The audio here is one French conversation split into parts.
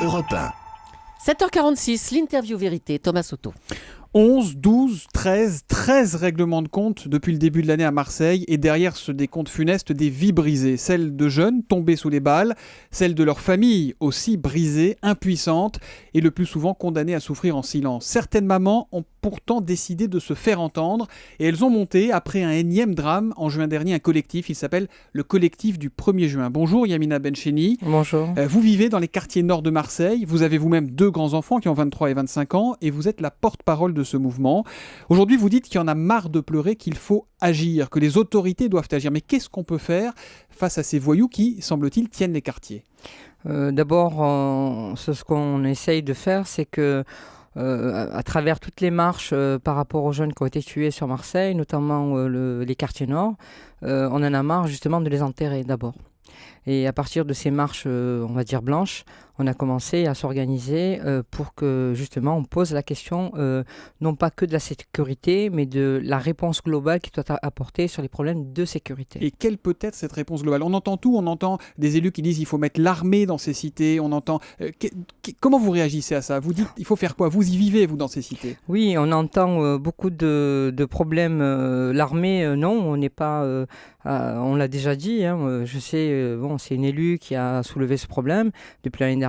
Europe 1. 7h46, l'interview vérité, Thomas Soto. 11, 12, 13 règlements de compte depuis le début de l'année à Marseille, et derrière ce décompte funeste, des vies brisées, celles de jeunes tombés sous les balles, celles de leurs familles aussi brisées, impuissantes et le plus souvent condamnées à souffrir en silence. Certaines mamans ont pourtant décidé de se faire entendre et elles ont monté, après un énième drame, en juin dernier, un collectif. Il s'appelle le collectif du 1er juin. Bonjour Yamina Bencheni. Bonjour. Vous vivez dans les quartiers nord de Marseille, vous avez vous-même 2 grands-enfants qui ont 23 et 25 ans et vous êtes la porte-parole de ce mouvement. Aujourd'hui, vous dites qu'il y en a marre de pleurer, qu'il faut agir, que les autorités doivent agir. Mais qu'est-ce qu'on peut faire face à ces voyous qui, semble-t-il, tiennent les quartiers ? D'abord, ce qu'on essaye de faire, c'est que à travers toutes les marches par rapport aux jeunes qui ont été tués sur Marseille, notamment les quartiers nord, on en a marre justement de les enterrer d'abord. Et à partir de ces marches, on va dire blanches, on a commencé à s'organiser pour que justement on pose la question non pas que de la sécurité, mais de la réponse globale qui doit apporter sur les problèmes de sécurité. Et quelle peut être cette réponse globale ? On entend tout, on entend des élus qui disent qu'il faut mettre l'armée dans ces cités, on entend... comment vous réagissez à ça ? Vous dites il faut faire quoi ? Vous y vivez, vous, dans ces cités ? Oui, on entend beaucoup de problèmes. L'armée, non, on n'est pas... on l'a déjà dit, hein, je sais, c'est une élue qui a soulevé ce problème depuis l'année dernière.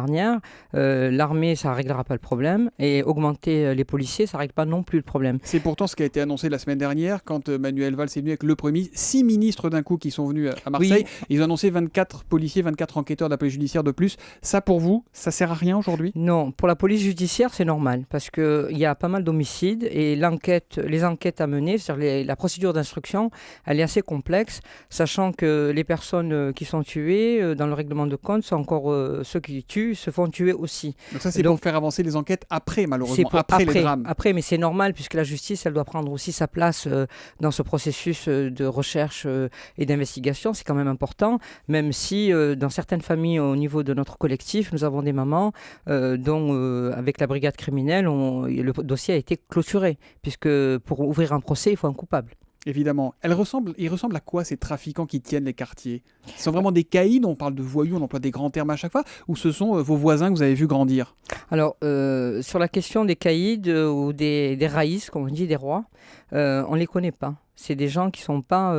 L'armée, ça ne réglera pas le problème. Et augmenter les policiers, ça ne règle pas non plus le problème. C'est pourtant ce qui a été annoncé la semaine dernière, quand Manuel Valls est venu avec le Premier ministre. 6 ministres d'un coup qui sont venus à Marseille. Oui. Ils ont annoncé 24 policiers, 24 enquêteurs de la police judiciaire de plus. Ça, pour vous, ça ne sert à rien aujourd'hui ? Non, pour la police judiciaire, c'est normal. Parce qu'il y a pas mal d'homicides. Et les enquêtes à mener, c'est-à-dire la procédure d'instruction, elle est assez complexe. Sachant que les personnes qui sont tuées, dans le règlement de compte, sont encore ceux qui tuent, se font tuer aussi. Donc ça, c'est pour faire avancer les enquêtes après, malheureusement, après les drames. Après, mais c'est normal, puisque la justice, elle doit prendre aussi sa place dans ce processus de recherche et d'investigation. C'est quand même important, même si dans certaines familles, au niveau de notre collectif, nous avons des mamans dont, avec la brigade criminelle, le dossier a été clôturé, puisque pour ouvrir un procès, il faut un coupable. Évidemment. Ils ressemblent à quoi ces trafiquants qui tiennent les quartiers ? Ce sont vraiment des caïds, on parle de voyous, on emploie des grands termes à chaque fois, ou ce sont vos voisins que vous avez vus grandir ? Alors, sur la question des caïds ou des raïs, comme on dit, des rois, on ne les connaît pas. C'est des gens qui sont pas,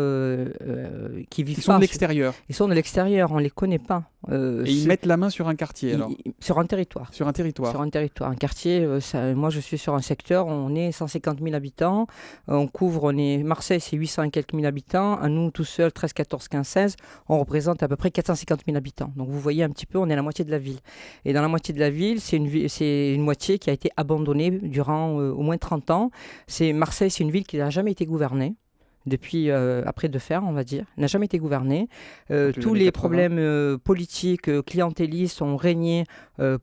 qui vivent pas. Ils sont de l'extérieur. Ils sont de l'extérieur, on les connaît pas. Et ils mettent la main sur un quartier alors. Sur un territoire. Sur un territoire. Sur un territoire. Un quartier. Moi, je suis sur un secteur. On est 150 000 habitants. Marseille, c'est 800 et quelques mille habitants. À nous, tout seuls, 13, 14, 15, 16, on représente à peu près 450 000 habitants. Donc, vous voyez un petit peu, on est la moitié de la ville. Et dans la moitié de la ville, c'est une moitié qui a été abandonnée durant au moins 30 ans. Marseille, c'est une ville qui n'a jamais été gouvernée. Depuis après Defer, on va dire, n'a jamais été gouverné. Tous les problèmes politiques, clientélistes ont régné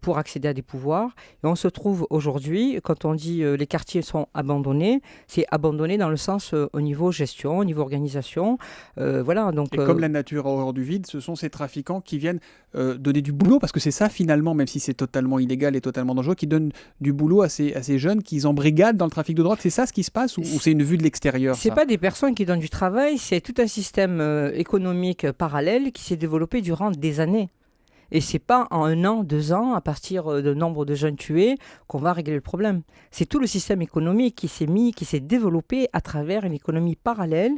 pour accéder à des pouvoirs. Et on se trouve aujourd'hui, quand on dit les quartiers sont abandonnés, c'est abandonné dans le sens au niveau gestion, au niveau organisation. Voilà, donc, et comme la nature a horreur du vide, ce sont ces trafiquants qui viennent donner du boulot, parce que c'est ça finalement, même si c'est totalement illégal et totalement dangereux, qui donnent du boulot à ces jeunes qu'ils embrigadent dans le trafic de drogue. C'est ça ce qui se passe, ou c'est une vue de l'extérieur ? C'est pas des personnes qui donnent du travail, c'est tout un système économique parallèle qui s'est développé durant des années. Et c'est pas en 1 an, 2 ans, à partir de nombre de jeunes tués, qu'on va régler le problème. C'est tout le système économique qui s'est développé à travers une économie parallèle,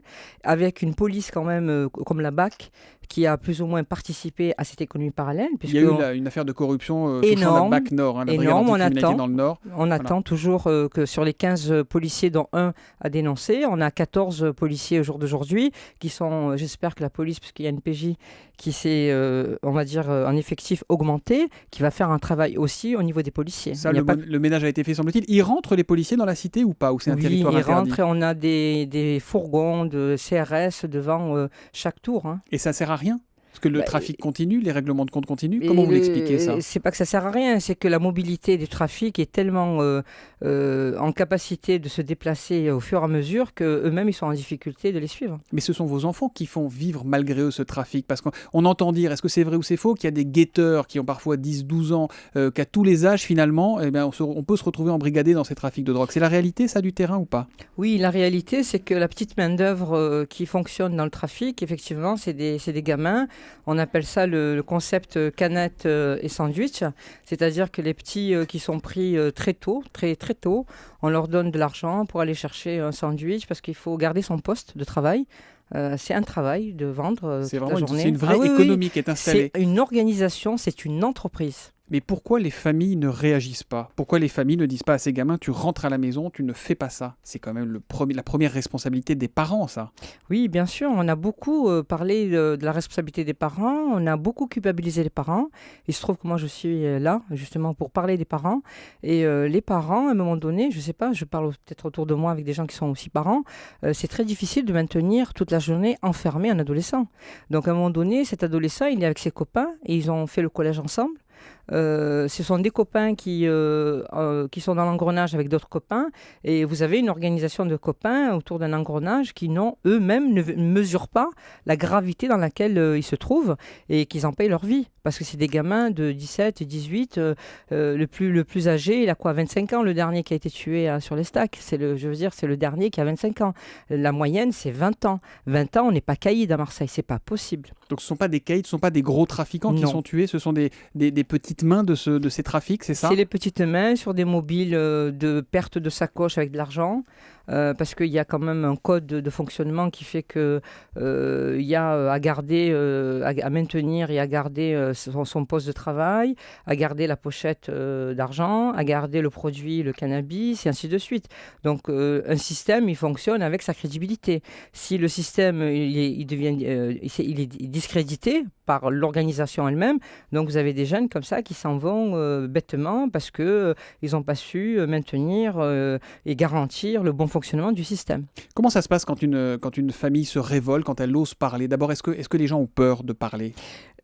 avec une police quand même comme la BAC, qui a plus ou moins participé à cette économie parallèle. Il y a eu une affaire de corruption touchant la BAC Nord, la brigade anticriminalité dans le Nord. On attend toujours que sur les 15 policiers, dont un a dénoncé, on a 14 policiers au jour d'aujourd'hui qui sont, j'espère que la police, puisqu'il y a une PJ qui s'est, on va dire, en effectif augmenté, qui va faire un travail aussi au niveau des policiers. Ça, le ménage a été fait, semble-t-il. Ils rentrent, les policiers, dans la cité ou pas ? Ou c'est un territoire interdit ? Oui, ils rentrent et on a des fourgons de CRS devant chaque tour. Hein. Et ça sert à rien ? Parce que le trafic continue, les règlements de compte continuent. Comment vous l'expliquez ça ? C'est pas que ça sert à rien, c'est que la mobilité du trafic est tellement en capacité de se déplacer au fur et à mesure qu'eux-mêmes ils sont en difficulté de les suivre. Mais ce sont vos enfants qui font vivre malgré eux ce trafic, parce qu'on entend dire, est-ce que c'est vrai ou c'est faux, qu'il y a des guetteurs qui ont parfois 10-12 ans, qu'à tous les âges finalement, eh bien, on peut se retrouver embrigadé dans ces trafics de drogue. C'est la réalité ça du terrain ou pas ? Oui, la réalité c'est que la petite main d'œuvre qui fonctionne dans le trafic, effectivement c'est des gamins On appelle ça le concept canette et sandwich. C'est-à-dire que les petits qui sont pris très tôt, très tôt, on leur donne de l'argent pour aller chercher un sandwich parce qu'il faut garder son poste de travail. C'est un travail de vendre C'est toute la vraiment journée. c'est une vraie économie qui est installée. C'est une organisation, c'est une entreprise. Mais pourquoi les familles ne réagissent pas? Pourquoi les familles ne disent pas à ces gamins, tu rentres à la maison, tu ne fais pas ça? C'est quand même la première responsabilité des parents, ça. Oui, bien sûr, on a beaucoup parlé de la responsabilité des parents, on a beaucoup culpabilisé les parents. Il se trouve que moi, je suis là, justement, pour parler des parents. Et les parents, à un moment donné, je ne sais pas, je parle peut-être autour de moi avec des gens qui sont aussi parents, c'est très difficile de maintenir toute la journée enfermé un adolescent. Donc, à un moment donné, cet adolescent, il est avec ses copains et ils ont fait le collège ensemble. Ce sont des copains qui sont dans l'engrenage avec d'autres copains et vous avez une organisation de copains autour d'un engrenage qui eux-mêmes ne mesurent pas la gravité dans laquelle ils se trouvent et qu'ils en payent leur vie parce que c'est des gamins de 17, 18, le plus âgé, il a quoi, 25 ans, le dernier qui a été tué sur les stacks, c'est le dernier qui a 25 ans. La moyenne, c'est 20 ans. 20 ans, on n'est pas caïd à Marseille, c'est pas possible. Donc ce ne sont pas des caïds, ce ne sont pas des gros trafiquants qui sont tués, ce sont des petites mains de ces trafics, c'est ça? C'est les petites mains sur des mobiles de perte de sacoche avec de l'argent. Parce qu'il y a quand même un code de fonctionnement qui fait qu'il y a à garder, à maintenir et à garder son poste de travail, à garder la pochette d'argent, à garder le produit, le cannabis, et ainsi de suite. Donc un système, il fonctionne avec sa crédibilité. Si le système il est discrédité par l'organisation elle-même, donc vous avez des jeunes comme ça qui s'en vont bêtement parce qu'ils n'ont pas su maintenir et garantir le bon fonctionnement du système. Comment ça se passe quand une famille se révolte, quand elle ose parler? D'abord, est-ce que les gens ont peur de parler?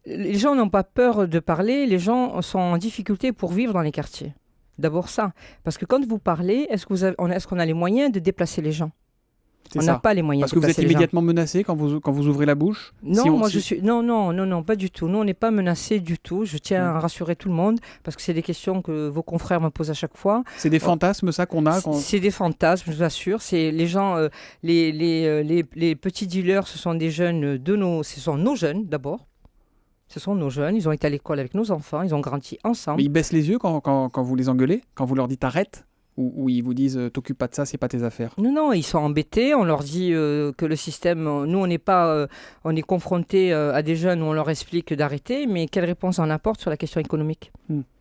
Les gens n'ont pas peur de parler, les gens sont en difficulté pour vivre dans les quartiers. D'abord ça. Parce que quand vous parlez, est-ce qu'on a les moyens de déplacer les gens? On n'a pas les moyens. Parce que vous êtes immédiatement menacé quand vous ouvrez la bouche? Non, non, pas du tout. Nous, on n'est pas menacés du tout. Je tiens à rassurer tout le monde parce que c'est des questions que vos confrères me posent à chaque fois. C'est des fantasmes, ça, qu'on a C'est des fantasmes, je vous assure. C'est les gens, les petits dealers, ce sont des jeunes ce sont nos jeunes d'abord. Ce sont nos jeunes, ils ont été à l'école avec nos enfants, ils ont grandi ensemble. Mais ils baissent les yeux quand vous les engueulez, quand vous leur dites arrête? Ou ils vous disent t'occupe pas de ça, c'est pas tes affaires? Non, ils sont embêtés. On leur dit que le système, nous on n'est pas, on est confrontés à des jeunes où on leur explique d'arrêter, mais quelle réponse on apporte sur la question économique?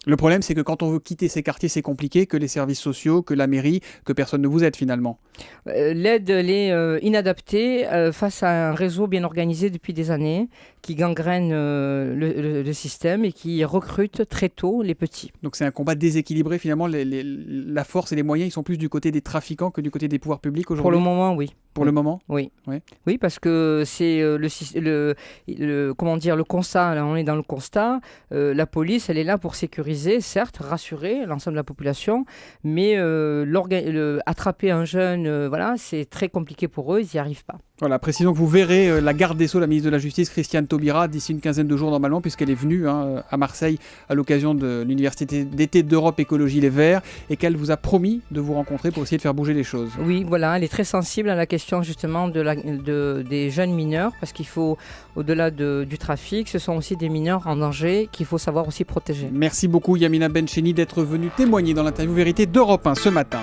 Le problème, c'est que quand on veut quitter ces quartiers, c'est compliqué, que les services sociaux, que la mairie, que personne ne vous aide finalement. L'aide, elle est inadaptée face à un réseau bien organisé depuis des années qui gangrène le système et qui recrute très tôt les petits. Donc c'est un combat déséquilibré finalement. La force et les moyens, ils sont plus du côté des trafiquants que du côté des pouvoirs publics aujourd'hui? Pour le moment, oui. Pour le moment? Oui. Ouais. Oui, parce que c'est comment dire, le constat, là on est dans le constat, la police elle est là pour sécuriser, certes, rassurer l'ensemble de la population, mais attraper un jeune, voilà, c'est très compliqué pour eux, ils n'y arrivent pas. Voilà, précisons que vous verrez la garde des Sceaux, la ministre de la Justice, Christiane Taubira, d'ici une quinzaine de jours normalement, puisqu'elle est venue à Marseille à l'occasion de l'Université d'été d'Europe Écologie Les Verts, et qu'elle vous a promis de vous rencontrer pour essayer de faire bouger les choses. Oui, voilà, elle est très sensible à la question justement des jeunes mineurs, parce qu'il faut, au-delà du trafic, ce sont aussi des mineurs en danger qu'il faut savoir aussi protéger. Merci beaucoup Yamina Bencheni d'être venue témoigner dans l'interview Vérité d'Europe 1 ce matin.